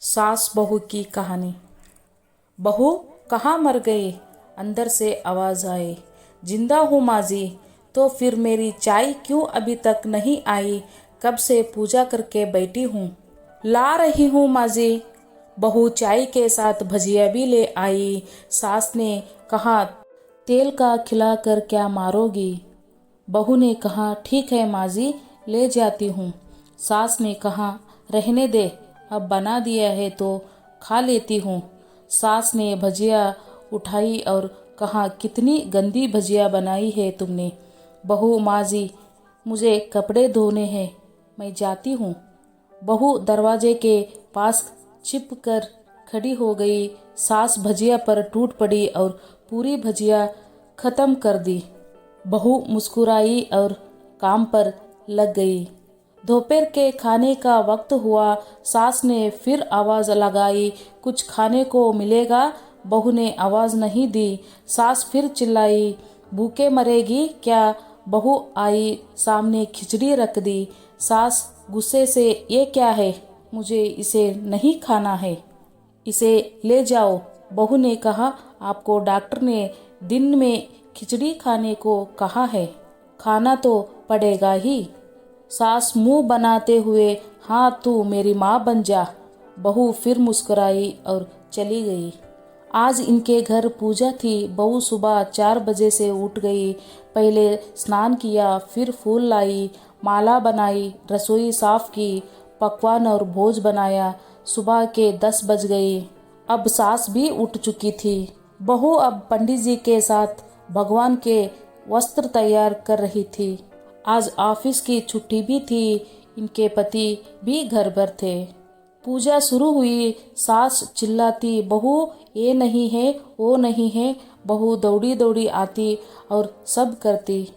सास बहू की कहानी। बहू कहाँ मर गई? अंदर से आवाज़ आई। जिंदा हूँ माजी। तो फिर मेरी चाय क्यों अभी तक नहीं आई? कब से पूजा करके बैठी हूँ। ला रही हूँ माजी। बहू चाय के साथ भजिया भी ले आई। सास ने कहा, तेल का खिलाकर क्या मारोगी? बहू ने कहा, ठीक है माजी, ले जाती हूँ। सास ने कहा, रहने दे, अब बना दिया है तो खा लेती हूँ। सास ने भजिया उठाई और कहा, कितनी गंदी भजिया बनाई है तुमने। बहू, माजी, मुझे कपड़े धोने हैं, मैं जाती हूँ। बहू दरवाजे के पास चिप कर खड़ी हो गई। सास भजिया पर टूट पड़ी और पूरी भजिया खत्म कर दी। बहू मुस्कुराई और काम पर लग गई। दोपहर के खाने का वक्त हुआ। सास ने फिर आवाज़ लगाई, कुछ खाने को मिलेगा? बहू ने आवाज़ नहीं दी। सास फिर चिल्लाई, भूखे मरेगी क्या? बहू आई, सामने खिचड़ी रख दी। सास गुस्से से, ये क्या है? मुझे इसे नहीं खाना है, इसे ले जाओ। बहू ने कहा, आपको डॉक्टर ने दिन में खिचड़ी खाने को कहा है, खाना तो पड़ेगा ही। सास मुंह बनाते हुए, हाँ तू मेरी माँ बन जा। बहू फिर मुस्कुराई और चली गई। आज इनके घर पूजा थी। बहू सुबह 4 बजे से उठ गई। पहले स्नान किया, फिर फूल लाई, माला बनाई, रसोई साफ की, पकवान और भोज बनाया। सुबह के 10 बज गए। अब सास भी उठ चुकी थी। बहू अब पंडित जी के साथ भगवान के वस्त्र तैयार कर रही थी। आज ऑफिस की छुट्टी भी थी। इनके पति भी घर पर थे। पूजा शुरू हुई। सास चिल्लाती, बहू ये नहीं है, वो नहीं है। बहू दौड़ी दौड़ी आती और सब करती।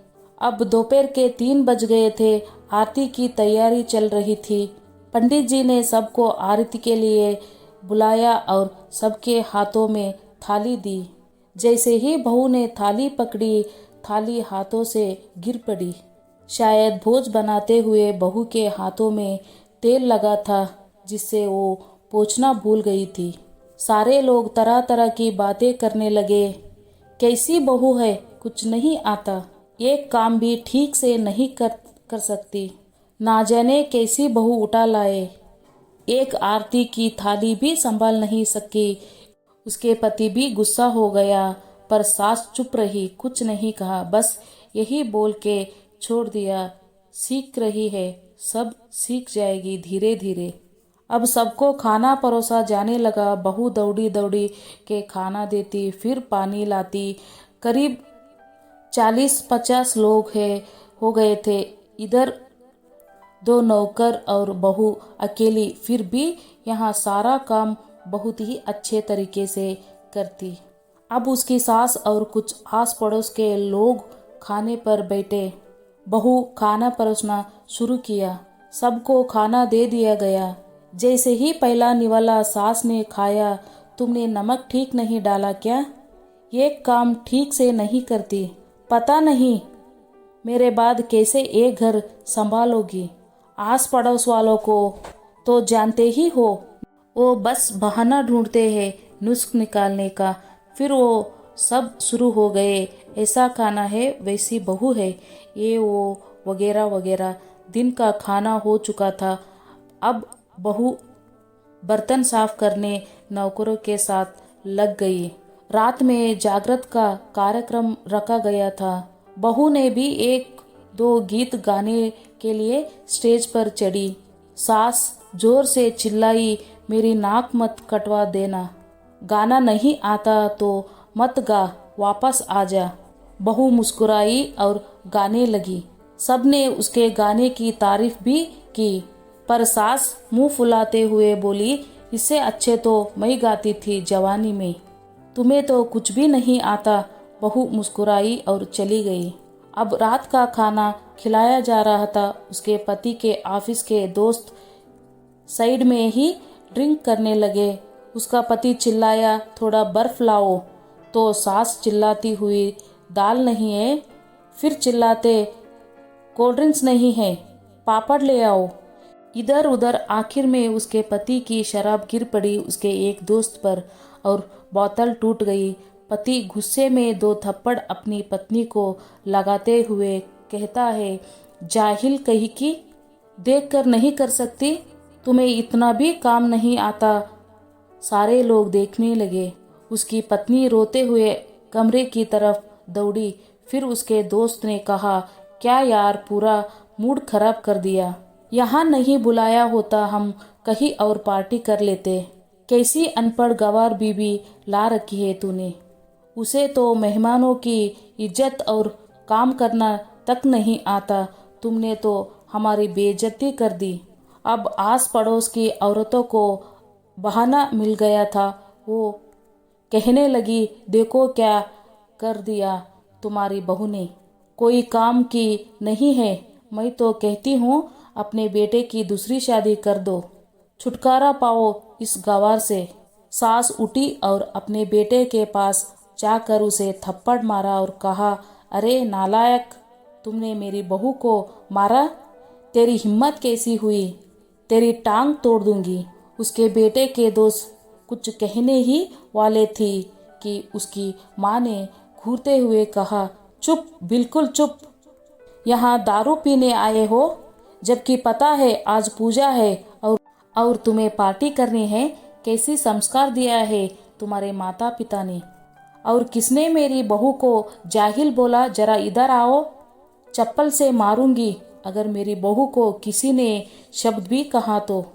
अब दोपहर के 3 बज गए थे। आरती की तैयारी चल रही थी। पंडित जी ने सबको आरती के लिए बुलाया और सबके हाथों में थाली दी। जैसे ही बहू ने थाली पकड़ी, थाली हाथों से गिर पड़ी। शायद भोज बनाते हुए बहू के हाथों में तेल लगा था, जिससे वो पोंछना भूल गई थी। सारे लोग तरह तरह की बातें करने लगे। कैसी बहू है, कुछ नहीं आता, एक काम भी ठीक से नहीं कर सकती, ना जाने कैसी बहू उठा लाए, एक आरती की थाली भी संभाल नहीं सकी। उसके पति भी गुस्सा हो गया, पर सास चुप रही, कुछ नहीं कहा, बस यही बोल के छोड़ दिया, सीख रही है, सब सीख जाएगी धीरे धीरे। अब सबको खाना परोसा जाने लगा। बहू दौड़ी दौड़ी के खाना देती, फिर पानी लाती। करीब 40-50 लोग हो गए थे। इधर 2 नौकर और बहू अकेली, फिर भी यहाँ सारा काम बहुत ही अच्छे तरीके से करती। अब उसकी सास और कुछ आस पड़ोस के लोग खाने पर बैठे। बहू खाना परोसना शुरू किया। सबको खाना दे दिया गया। जैसे ही पहला निवाला सास ने खाया, तुमने नमक ठीक नहीं डाला क्या? ये काम ठीक से नहीं करती, पता नहीं मेरे बाद कैसे एक घर संभालोगी। आस पड़ोस वालों को तो जानते ही हो, वो बस बहाना ढूंढते हैं नुस्ख निकालने का। फिर वो सब शुरू हो गए, ऐसा खाना है, वैसी बहू है, ये वो वगैरह वगैरह। दिन का खाना हो चुका था। अब बहू बर्तन साफ करने नौकरों के साथ लग गई। रात में जागृत का कार्यक्रम रखा गया था। बहू ने भी 1-2 गीत गाने के लिए स्टेज पर चढ़ी। सास जोर से चिल्लाई, मेरी नाक मत कटवा देना, गाना नहीं आता तो मत गा, वापस आ जा। बहू मुस्कुराई और गाने लगी। सबने उसके गाने की तारीफ भी की, पर सास मुंह फुलाते हुए बोली, इससे अच्छे तो मैं गाती थी जवानी में, तुम्हें तो कुछ भी नहीं आता। बहू मुस्कुराई और चली गई। अब रात का खाना खिलाया जा रहा था। उसके पति के ऑफिस के दोस्त साइड में ही ड्रिंक करने लगे। उसका पति चिल्लाया, थोड़ा बर्फ लाओ, तो सास चिल्लाती हुई, दाल नहीं है। फिर चिल्लाते, कोल्ड ड्रिंक्स नहीं है, पापड़ ले आओ। इधर उधर आखिर में उसके पति की शराब गिर पड़ी उसके एक दोस्त पर और बोतल टूट गई। पति गुस्से में 2 थप्पड़ अपनी पत्नी को लगाते हुए कहता है, जाहिल कहीं की, देखकर नहीं कर सकती, तुम्हें इतना भी काम नहीं आता। सारे लोग देखने लगे। उसकी पत्नी रोते हुए कमरे की तरफ दौड़ी। फिर उसके दोस्त ने कहा, क्या यार, पूरा मूड खराब कर दिया। यहाँ नहीं बुलाया होता, हम कहीं और पार्टी कर लेते। कैसी अनपढ़ गवार बीबी ला रखी है तूने। उसे तो मेहमानों की इज्जत और काम करना तक नहीं आता। तुमने तो हमारी बेइज्जती कर दी। अब आस पड़ोस की औरतों को बहाना मिल गया था। वो कहने लगी, देखो क्या कर दिया तुम्हारी बहू ने, कोई काम की नहीं है। मैं तो कहती हूँ अपने बेटे की दूसरी शादी कर दो, छुटकारा पाओ इस गंवार से। सास उठी और अपने बेटे के पास जाकर उसे थप्पड़ मारा और कहा, अरे नालायक, तुमने मेरी बहू को मारा, तेरी हिम्मत कैसी हुई, तेरी टांग तोड़ दूंगी। उसके बेटे के दोस्त कुछ कहने ही वाले थी कि उसकी माँ ने घूरते हुए कहा, चुप, बिल्कुल चुप। यहाँ दारू पीने आए हो, जबकि पता है आज पूजा है और तुम्हें पार्टी करनी है। कैसी संस्कार दिया है तुम्हारे माता पिता ने। और किसने मेरी बहू को जाहिल बोला, जरा इधर आओ, चप्पल से मारूंगी अगर मेरी बहू को किसी ने शब्द भी कहा तो।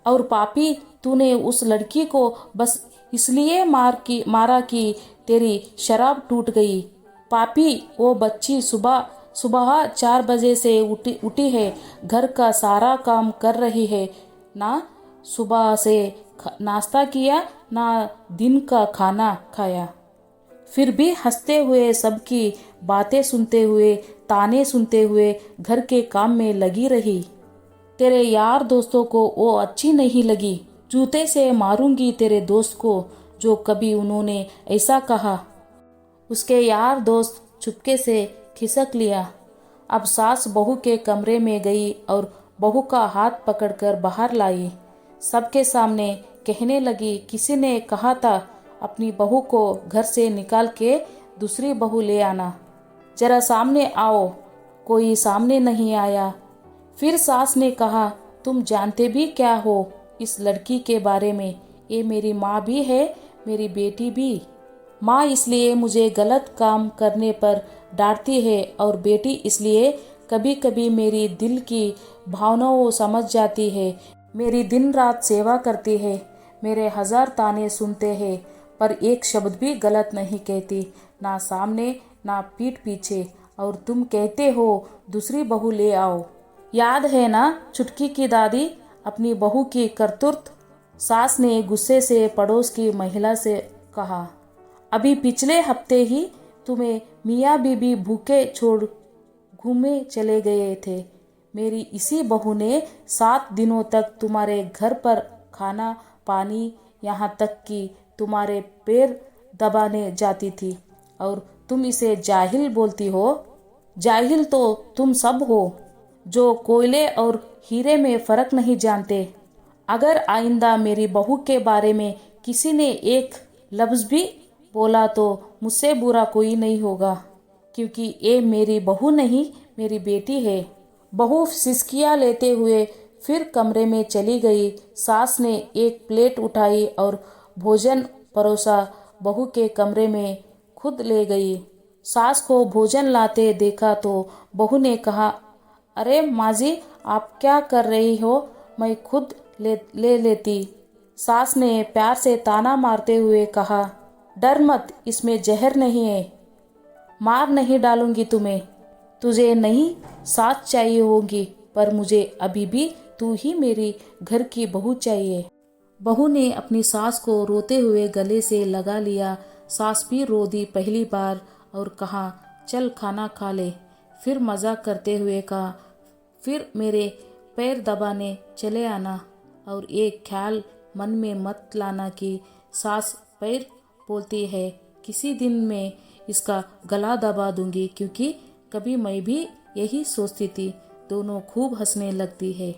और पापी, तूने उस लड़की को बस इसलिए मारा कि तेरी शराब टूट गई। पापी, वो बच्ची सुबह सुबह 4 बजे से उठी है, घर का सारा काम कर रही है, ना सुबह से नाश्ता किया ना दिन का खाना खाया। फिर भी हंसते हुए, सबकी बातें सुनते हुए, ताने सुनते हुए घर के काम में लगी रही। तेरे यार दोस्तों को वो अच्छी नहीं लगी। जूते से मारूंगी तेरे दोस्त को जो कभी उन्होंने ऐसा कहा। उसके यार दोस्त चुपके से खिसक लिया। अब सास बहू के कमरे में गई और बहू का हाथ पकड़कर बाहर लाई। सबके सामने कहने लगी, किसी ने कहा था अपनी बहू को घर से निकाल के दूसरी बहू ले आना, जरा सामने आओ। कोई सामने नहीं आया। फिर सास ने कहा, तुम जानते भी क्या हो इस लड़की के बारे में, ये मेरी माँ भी है, मेरी बेटी भी। माँ इसलिए मुझे गलत काम करने पर डांटती है और बेटी इसलिए कभी कभी मेरी दिल की भावनाओं समझ जाती है। मेरी दिन रात सेवा करती है, मेरे 1000 ताने सुनते हैं, पर एक शब्द भी गलत नहीं कहती, ना सामने ना पीठ पीछे। और तुम कहते हो दूसरी बहू ले आओ। याद है ना चुटकी की दादी, अपनी बहू की करतूत। सास ने गुस्से से पड़ोस की महिला से कहा, अभी पिछले हफ्ते ही तुम्हें मियाँ बीबी भूखे छोड़ घूमे चले गए थे। मेरी इसी बहू ने 7 दिनों तक तुम्हारे घर पर खाना पानी, यहाँ तक कि तुम्हारे पैर दबाने जाती थी, और तुम इसे जाहिल बोलती हो। जाहिल तो तुम सब हो, जो कोयले और हीरे में फर्क नहीं जानते। अगर आइंदा मेरी बहू के बारे में किसी ने एक लफ्ज भी बोला तो मुझसे बुरा कोई नहीं होगा, क्योंकि ये मेरी बहू नहीं, मेरी बेटी है। बहू सिसकियाँ लेते हुए फिर कमरे में चली गई। सास ने एक प्लेट उठाई और भोजन परोसा, बहू के कमरे में खुद ले गई। सास को भोजन लाते देखा तो बहू ने कहा, अरे माँ जी, आप क्या कर रही हो, मैं खुद ले लेती। सास ने प्यार से ताना मारते हुए कहा, डर मत, इसमें जहर नहीं है, मार नहीं डालूंगी तुम्हें। तुझे नहीं सास चाहिए होगी, पर मुझे अभी भी तू ही मेरी घर की बहू चाहिए। बहू ने अपनी सास को रोते हुए गले से लगा लिया। सास भी रो दी पहली बार और कहा, चल खाना खा ले। फिर मजाक करते हुए कहा, फिर मेरे पैर दबाने चले आना, और एक ख्याल मन में मत लाना कि सास पैर बोलती है, किसी दिन मैं इसका गला दबा दूंगी, क्योंकि कभी मैं भी यही सोचती थी। दोनों खूब हंसने लगती है।